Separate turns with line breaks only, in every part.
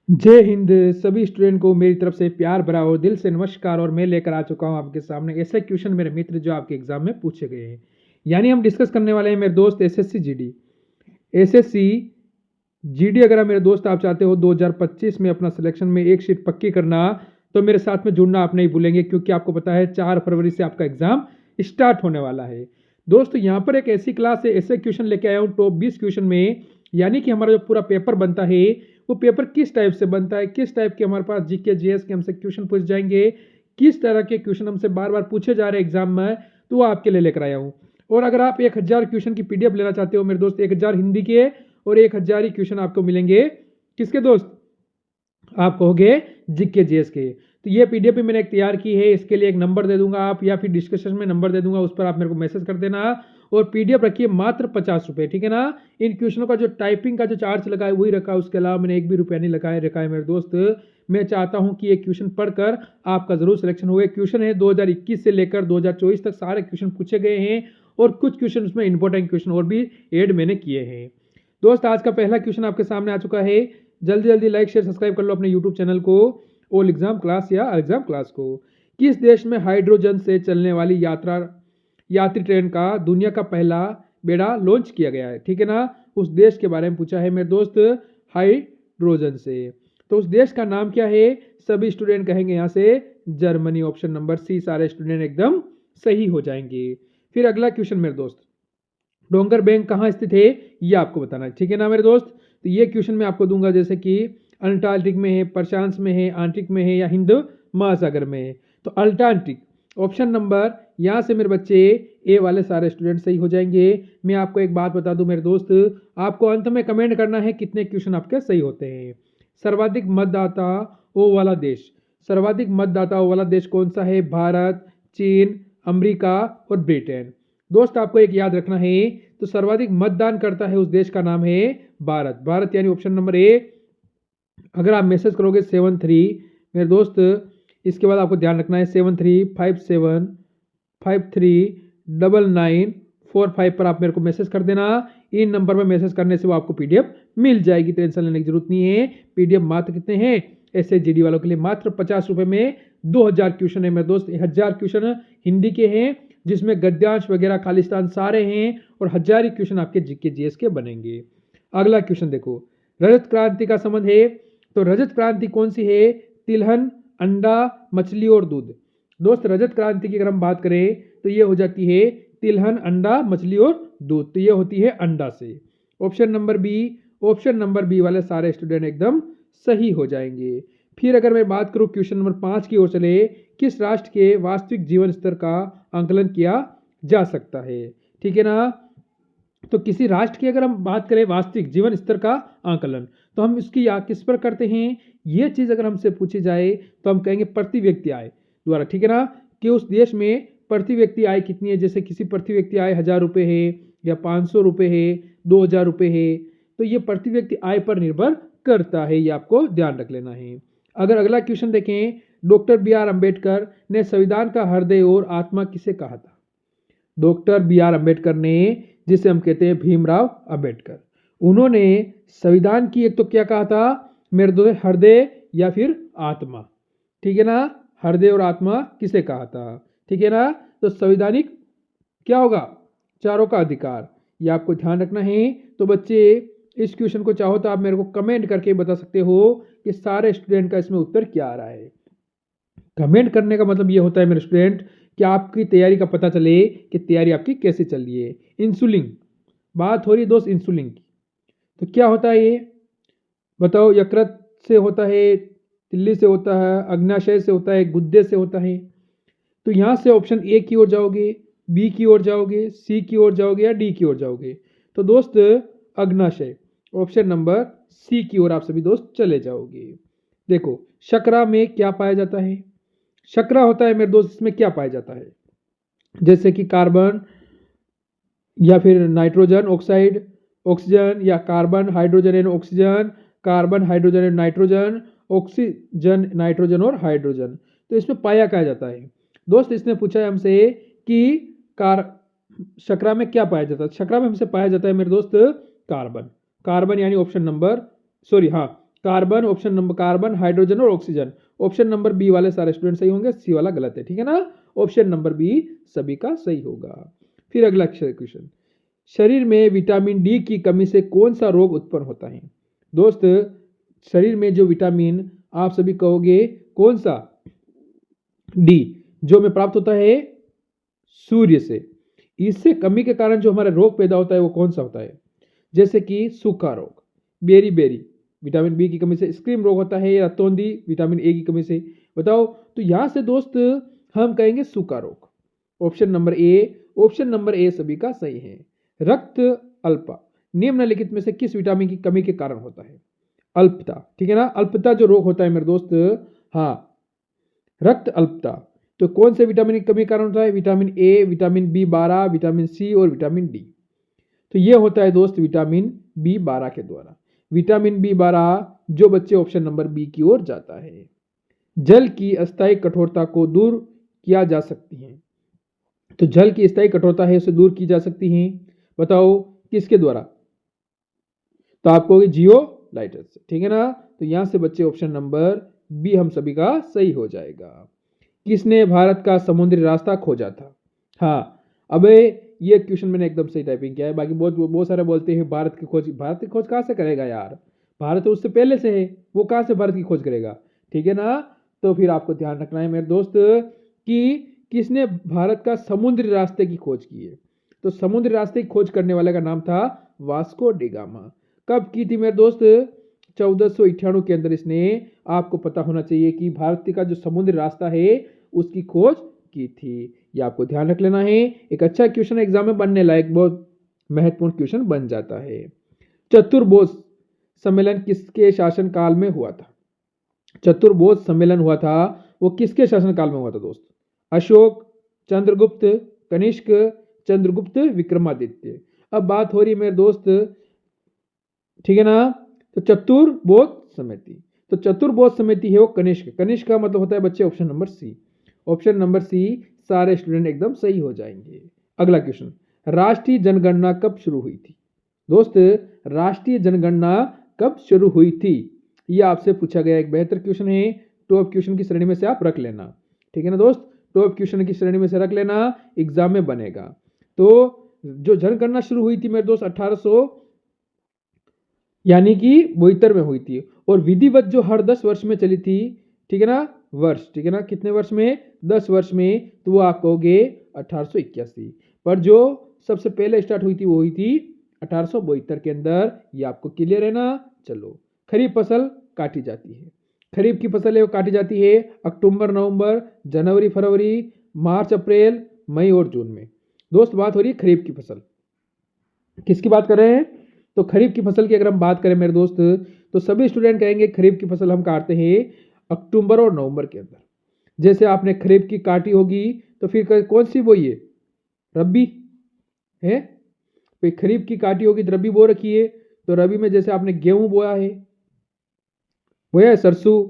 जय हिंद। सभी स्टूडेंट को मेरी तरफ से प्यार भरा और दिल से नमस्कार। और मैं लेकर आ चुका हूं आपके सामने ऐसे क्वेश्चन मेरे मित्र जो आपके एग्जाम में पूछे गए हैं। यानी हम डिस्कस करने वाले हैं मेरे दोस्त एसएससी जीडी। एसएससी जीडी अगर आप मेरे दोस्त आप चाहते हो 2025 में अपना सिलेक्शन में एक सीट पक्की करना, तो मेरे साथ में जुड़ना आप नहीं भूलेंगे, क्योंकि आपको पता है 4 फरवरी से आपका एग्जाम स्टार्ट होने वाला है। दोस्तों यहाँ पर एक ऐसी क्लास है, ऐसे क्वेश्चन लेके आया हूँ टॉप 20 क्वेश्चन में। यानी कि हमारा जो पूरा पेपर बनता है वो पेपर किस टाइप से बनता है, किस टाइप के हमारे पास जीके जीएस के हमसे क्वेश्चन पूछ जाएंगे, किस तरह के क्वेश्चन हमसे बार बार पूछे जा रहे हैं एग्जाम में, तो वो आपके लिए लेकर आया हूँ। और अगर आप 1000 क्वेश्चन की पीडीएफ लेना चाहते हो मेरे दोस्त, 1000 हिंदी के और 1000 ही क्वेश्चन आपको मिलेंगे किसके दोस्त, आप कहोगे जीके जीएस के। तो ये पीडीएफ भी मैंने एक तैयार की है, इसके लिए एक नंबर दे दूंगा आप, या फिर डिस्क्रिप्शन में नंबर दे दूंगा, उस पर आप मेरे को मैसेज कर देना। और पीडीएफ रखिए मात्र 50 रुपये, ठीक है ना। इन क्वेश्चनों का जो टाइपिंग का जो चार्ज लगा है वही रखा है, उसके अलावा मैंने एक भी रुपया नहीं रखा है मेरे दोस्त। मैं चाहता हूं कि ये क्वेश्चन पढ़कर आपका जरूर सिलेक्शन हुए। क्वेश्चन है 2021 से लेकर 2024 तक सारे क्वेश्चन पूछे गए हैं, और कुछ क्वेश्चन उसमें इंपॉर्टेंट क्वेश्चन और भी ऐड मैंने किए हैं। दोस्त आज का पहला क्वेश्चन आपके सामने आ चुका है। जल्दी जल्दी लाइक शेयर सब्सक्राइब कर लो अपने यूट्यूब चैनल को, ऑल एग्जाम क्लास या एग्जाम क्लास को। किस देश में हाइड्रोजन से चलने वाली यात्री ट्रेन का दुनिया का पहला बेड़ा लॉन्च किया गया है, ठीक है ना। उस देश के बारे में पूछा है मेरे दोस्त, हाइड्रोजन से। तो उस देश का नाम क्या है, सभी स्टूडेंट कहेंगे यहाँ से जर्मनी। ऑप्शन नंबर सी, सारे स्टूडेंट एकदम सही हो जाएंगे। फिर अगला क्वेश्चन मेरे दोस्त, डोंगर बैंक कहाँ स्थित है ये आपको बताना है, ठीक है ना मेरे दोस्त। तो ये क्वेश्चन मैं आपको दूंगा, जैसे कि अंटार्कटिक में है, प्रशांत में है, आर्कटिक में है, या हिंद महासागर में है। तो अंटार्कटिक ऑप्शन नंबर, यहाँ से मेरे बच्चे ए वाले सारे स्टूडेंट सही हो जाएंगे। मैं आपको एक बात बता दूं मेरे दोस्त, आपको अंत में कमेंट करना है कितने क्वेश्चन आपके सही होते हैं। सर्वाधिक मतदाता ओ वाला देश, सर्वाधिक मतदाता ओ वाला देश कौन सा है, भारत, चीन, अमेरिका और ब्रिटेन। दोस्त आपको एक याद रखना है, तो सर्वाधिक मतदान करता है उस देश का नाम है भारत। भारत यानी ऑप्शन नंबर ए। अगर आप मैसेज करोगे 73 मेरे दोस्त, इसके बाद आपको ध्यान रखना है 7357539945 पर आप मेरे को मैसेज कर देना। इन नंबर पर मैसेज करने से वो आपको पीडीएफ मिल जाएगी, टेंशन लेने की जरूरत नहीं है। पीडीएफ मात्र कितने हैं, ऐसे जीडी वालों के लिए मात्र 50 रुपए में 2000 क्वेश्चन है मेरे दोस्त। 1000 क्वेश्चन हिंदी के हैं, जिसमें गद्यांश वगैरह खालिस्तान सारे हैं, और 1000 ही क्वेश्चन आपके जीके जीएस के बनेंगे। अगला क्वेश्चन देखो, रजत क्रांति का संबंध है। तो रजत क्रांति कौन सी है, तिलहन, अंडा, मछली और दूध। दोस्त रजत क्रांति की अगर हम बात करें तो ये हो जाती है तिलहन, अंडा, मछली और दूध। तो ये होती है अंडा से। Option number B, option number B वाले सारे स्टूडेंट एकदम सही हो जाएंगे। फिर अगर मैं बात करूं क्वेश्चन नंबर 5 की ओर चले, किस राष्ट्र के वास्तविक जीवन स्तर का आंकलन किया जा सकता है, ठीक है ना। तो किसी राष्ट्र की अगर हम बात करें वास्तविक जीवन स्तर का आंकलन, तो हम इसकी किस पर करते हैं, ये चीज़ अगर हमसे पूछी जाए तो हम कहेंगे प्रति व्यक्ति आय द्वारा, ठीक है ना। कि उस देश में प्रति व्यक्ति आय कितनी है, जैसे किसी प्रति व्यक्ति आय 1000 रुपये है, या 500 रुपये है, 2000 रुपये है, तो ये प्रति व्यक्ति आय पर निर्भर करता है, ये आपको ध्यान रख लेना है। अगर अगला क्वेश्चन देखें, डॉक्टर बी आर अम्बेडकर ने संविधान का हृदय और आत्मा किसे कहा था। डॉक्टर बी आर अम्बेडकर ने, जिसे हम कहते हैं भीमराव अम्बेडकर, उन्होंने संविधान की एक तो क्या कहा था मेरे दोस्त, हृदय या फिर आत्मा, ठीक है ना। हृदय और आत्मा किसे कहा था, ठीक है ना। तो संवैधानिक क्या होगा, चारों का अधिकार, ये आपको ध्यान रखना है। तो बच्चे इस क्वेश्चन को चाहो तो आप मेरे को कमेंट करके बता सकते हो कि सारे स्टूडेंट का इसमें उत्तर क्या आ रहा है। कमेंट करने का मतलब ये होता है मेरे स्टूडेंट कि आपकी तैयारी का पता चले कि तैयारी आपकी कैसे चल रही है। इंसुलिन, बात हो रही है दोस्त इंसुलिन की, तो क्या होता है ये बताओ। यकृत से होता है, तिल्ली से होता है, अग्नाशय से होता है, गुद्दे से होता है। तो यहाँ से ऑप्शन ए की ओर जाओगे, बी की ओर जाओगे, सी की ओर जाओगे, या डी की ओर जाओगे। तो दोस्त अग्नाशय, ऑप्शन नंबर सी की ओर आप सभी दोस्त चले जाओगे। देखो शकरा में क्या पाया जाता है, शकरा होता है मेरे दोस्त, इसमें क्या पाया जाता है, जैसे कि कार्बन या फिर नाइट्रोजन ऑक्साइड, ऑक्सीजन, या carbon hydrogen and oxygen, carbon hydrogen and nitrogen, oxygen nitrogen और हाइड्रोजन। तो इसमें पाया क्या जाता है दोस्त, इसने पूछा है हमसे कि कार शकरा में क्या पाया जाता है। शकरा में हमसे पाया जाता है मेरे दोस्त कार्बन। कार्बन यानी ऑप्शन नंबर, सॉरी हाँ, carbon, option number carbon, hydrogen और ऑक्सीजन। ऑप्शन नंबर बी वाले सारे स्टूडेंट सही होंगे, सी वाला गलत है, ठीक है ना। ऑप्शन नंबर बी सभी का सही होगा। फिर अगला क्वेश्चन, शरीर में विटामिन डी की कमी से कौन सा रोग उत्पन्न होता है। दोस्त, शरीर में जो विटामिन आप सभी कहोगे कौन सा, डी, जो हमें प्राप्त होता है सूर्य से, इससे कमी के कारण जो हमारा रोग पैदा होता है वो कौन सा होता है। जैसे कि सूखा रोग, बेरी बेरी विटामिन बी की कमी से, स्क्रीम रोग होता है, रतौंधी विटामिन ए की कमी से। बताओ, तो यहां से दोस्त हम कहेंगे सूखा रोग। ऑप्शन नंबर ए सभी का सही है। रक्त अल्पता निम्नलिखित में से किस विटामिन की कमी के कारण होता है। अल्पता, ठीक है ना, अल्पता जो रोग होता है मेरे दोस्त, हाँ, रक्त अल्पता, तो कौन से विटामिन की कमी के कारण होता है। Vitamin A, vitamin B12, vitamin C और विटामिन डी। तो ये होता है दोस्त विटामिन B12 के द्वारा। विटामिन B12 जो बच्चे ऑप्शन नंबर बी की ओर जाता है। जल की अस्थायी कठोरता को दूर किया जा सकती है, तो जल की अस्थायी कठोरता है उसे दूर की जा सकती है। बताओ किसके द्वारा, तो आपको जियोलाइट्स से, ठीक है ना। तो यहां से बच्चे ऑप्शन नंबर बी हम सभी का सही हो जाएगा। किसने भारत का समुद्री रास्ता खोजा था। हाँ, अबे ये क्वेश्चन मैंने एकदम सही टाइपिंग किया है। बाकी बहुत सारे बोलते हैं भारत की खोज कहाँ से करेगा यार, भारत तो उससे पहले से है, वो कहाँ से भारत की खोज करेगा, ठीक है ना। तो फिर आपको ध्यान रखना है मेरे दोस्त कि किसने भारत का समुद्री रास्ते की खोज की है। तो समुद्री रास्ते की खोज करने वाले का नाम था वास्को डी गामा। कब की थी मेरे दोस्त, 1498 के अंदर इसने, आपको पता होना चाहिए कि भारत का जो समुद्री रास्ता है उसकी खोज की थी। ये आपको ध्यान रख लेना है। एक अच्छा क्वेश्चन एग्जाम में बनने लायक, बहुत महत्वपूर्ण क्वेश्चन बन जाता है। चतुर्भुज सम्मेलन किसके शासन काल में हुआ था। चतुर्भुज सम्मेलन हुआ था, वो किसके शासन काल में हुआ था दोस्त। अशोक, चंद्रगुप्त, कनिष्क, चंद्रगुप्त विक्रमादित्य। अब बात हो रही है मेरे दोस्त, ठीक है ना। तो चतुर्बोध समिति, तो चतुर्बोध समिति है वो कनिष्क। कनिष्क का मतलब होता है बच्चे option number C. Option number C, सारे स्टूडेंट एकदम सही हो जाएंगे। अगला क्वेश्चन, राष्ट्रीय जनगणना कब शुरू हुई थी। दोस्त, राष्ट्रीय जनगणना कब शुरू हुई थी, यह आपसे पूछा गया एक बेहतर क्वेश्चन है। टॉप क्वेश्चन की श्रेणी में से आप रख लेना, ठीक है ना दोस्त, टॉप क्वेश्चन की श्रेणी में से रख लेना, एग्जाम में बनेगा। तो जो जनगणना शुरू हुई थी मेरे दोस्त 1800 यानी कि 72 में हुई थी, और विधिवत जो हर 10 वर्ष में चली थी, ठीक है ना, वर्ष, ठीक है ना, कितने वर्ष में, 10 वर्ष में, तो वो आप कहोगे 1881। पर जो सबसे पहले स्टार्ट हुई थी वो हुई थी 1872 के अंदर। ये आपको क्लियर है ना। चलो, खरीफ फसल काटी जाती है, खरीफ की फसल है वो काटी जाती है अक्टूबर, नवंबर, जनवरी, फरवरी, मार्च, अप्रैल, मई और जून में। दोस्त, बात हो रही है खरीफ की फसल, किसकी बात कर रहे हैं, तो खरीफ की फसल की अगर हम बात करें मेरे दोस्त, तो सभी स्टूडेंट कहेंगे खरीफ की फसल हम काटते हैं अक्टूबर और नवंबर के अंदर। जैसे आपने खरीफ की काटी होगी तो फिर कौन सी बोई है, रबी है। फिर खरीफ की काटी होगी तो रबी बो रखी है, तो रबी में जैसे आपने गेहूं बोया है सरसों,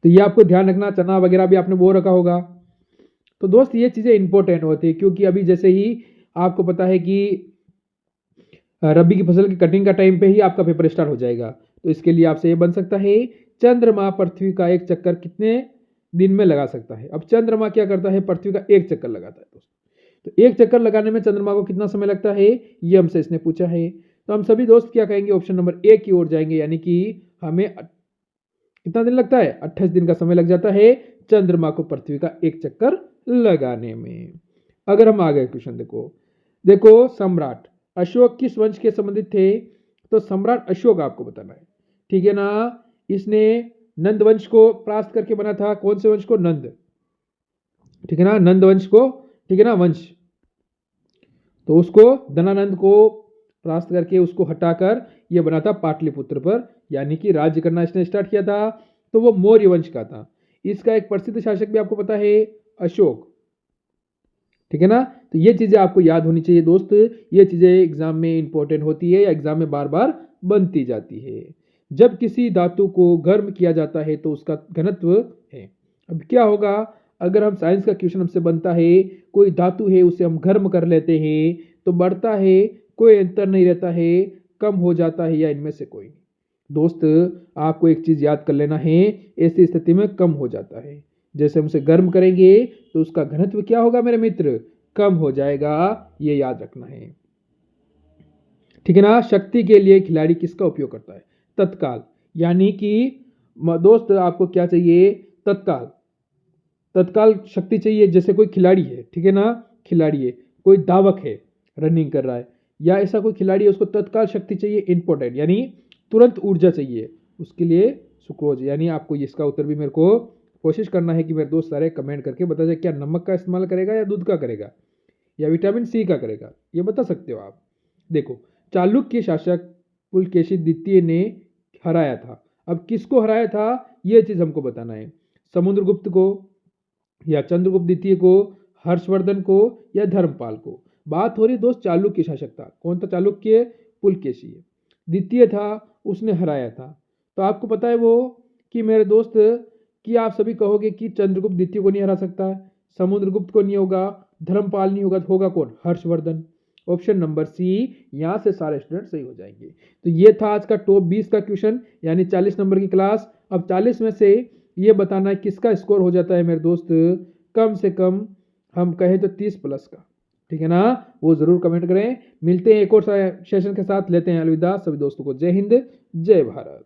तो ये आपको ध्यान रखना, चना वगैरह भी आपने बो रखा होगा। तो दोस्त, ये चीजें इंपॉर्टेंट होती है, क्योंकि अभी जैसे ही आपको पता है कि रबी की फसल की कटिंग का टाइम पे ही आपका पेपर स्टार्ट हो जाएगा। तो इसके लिए आपसे ये बन सकता है, चंद्रमा पृथ्वी का एक चक्कर कितने दिन में लगा सकता है। अब चंद्रमा क्या करता है, पृथ्वी का एक चक्कर लगाता है दोस्तों। तो एक चक्कर लगाने में चंद्रमा को कितना समय लगता है, ये हमसे इसने पूछा है। तो हम सभी दोस्त क्या कहेंगे, ऑप्शन नंबर ए की ओर जाएंगे, यानी कि हमें कितना दिन लगता है, 28 दिन का समय लग जाता है चंद्रमा को पृथ्वी का एक चक्कर लगाने में। अगर हम आ गए क्वेश्चन, देखो सम्राट अशोक किस वंश के संबंधित थे, तो सम्राट अशोक आपको बताना है, ठीक है ना। इसने नंद वंश को प्राप्त करके बना था, कौन से वंश को, नंद, ठीक है ना, नंद वंश को, ठीक है ना, वंश। तो उसको धनानंद को प्राप्त करके उसको हटाकर यह बना था पाटलिपुत्र पर, यानी कि राज्य करना इसने स्टार्ट किया था। तो वो मौर्य वंश का था। इसका एक प्रसिद्ध शासक भी आपको पता है, अशोक, ठीक है ना। तो ये चीजें आपको याद होनी चाहिए दोस्त, ये चीजें एग्जाम में इंपॉर्टेंट होती है या एग्जाम में बार बार बनती जाती है। जब किसी धातु को गर्म किया जाता है तो उसका घनत्व है। अब क्या होगा, अगर हम साइंस का क्वेश्चन हमसे बनता है, कोई धातु है उसे हम गर्म कर लेते हैं तो बढ़ता है, कोई अंतर नहीं रहता है, कम हो जाता है या इनमें से कोई नहीं? दोस्त, आपको एक चीज याद कर लेना है, ऐसी स्थिति में कम हो जाता है। जैसे हम उसे गर्म करेंगे तो उसका घनत्व क्या होगा मेरे मित्र? कम हो जाएगा, ये याद रखना है। ठीक है ना। शक्ति के लिए खिलाड़ी किसका उपयोग करता है? तत्काल। यानी कि दोस्त आपको क्या चाहिए? तत्काल। तत्काल शक्ति चाहिए। जैसे कोई खिलाड़ी है, ठीक है ना, खिलाड़ी है, कोई धावक है, रनिंग कर रहा है, या ऐसा कोई खिलाड़ी है, उसको तत्काल शक्ति चाहिए, इंपॉर्टेंट, यानी तुरंत ऊर्जा चाहिए, उसके लिए सुक्रोज। यानी आपको इसका उत्तर भी मेरे को कोशिश करना है कि मेरे दोस्त सारे कमेंट करके बता जाए, क्या नमक का इस्तेमाल करेगा या दूध का करेगा या विटामिन सी का करेगा, ये बता सकते हो आप। देखो, चालुक्य शासक पुलकेशी द्वितीय ने हराया था। अब किसको हराया था ये चीज हमको बताना है। समुद्रगुप्त को, या चंद्रगुप्त द्वितीय को, हर्षवर्धन को, या धर्मपाल को। बात हो रही दोस्त चालुक्य शासक था। कौन था चालुक्य? पुलकेशी। द्वितीय था, उसने हराया था। तो आपको पता है वो कि मेरे दोस्त, कि आप सभी कहोगे कि चंद्रगुप्त द्वितीय को नहीं हरा सकता, समुद्रगुप्त को नहीं होगा, धर्मपाल नहीं होगा, तो होगा कौन? हर्षवर्धन। ऑप्शन नंबर सी, यहां से सारे स्टूडेंट सही हो जाएंगे। तो ये था आज का टॉप 20 का क्वेश्चन, यानी 40 नंबर की क्लास। अब 40 में से ये बताना है किसका स्कोर हो जाता है मेरे दोस्त कम से कम, हम कहें तो 30 प्लस का। ठीक है ना, वो जरूर कमेंट करें। मिलते हैं एक और सेशन के साथ, लेते हैं अलविदा सभी दोस्तों को। जय हिंद, जय भारत।